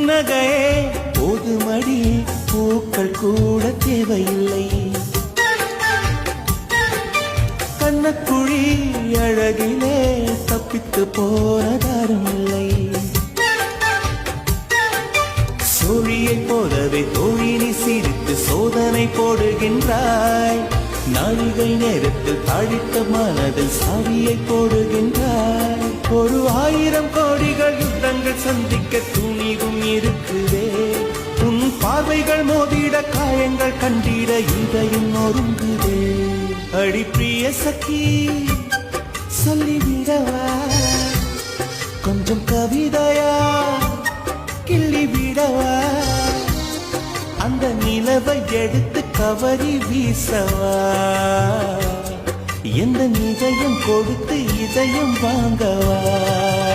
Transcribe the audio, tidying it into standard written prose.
புன்னகையே போதுமடி பூக்கள் கூட தேவையில்லை கண்ணக்குழி அழகிலே தப்பித்து போனதாரும் இல்லை சோழியை போலவே தோழினி சிரித்து சோதனை போடுகின்றாய் நாளிகை நேரத்தில் தாழித்த மனதில் சாவியை போடுகின்றாய் 1000 கோடிகள் யுத்தங்கள் சந்திக்க துணிவும் இருக்குதே உன் பார்வைகள் மோதிட காயங்கள் கண்டிட இதயம் நொறுங்குதே அடி பிரிய சखी சொல்லிவிடவா கொஞ்சம் கவிதையா கிள்ளிவிடவா அந்த நிலவை எடுத்து கவரி வீசவா எந்த நிஜயம் கொடுத்து இதயம் வாங்கவா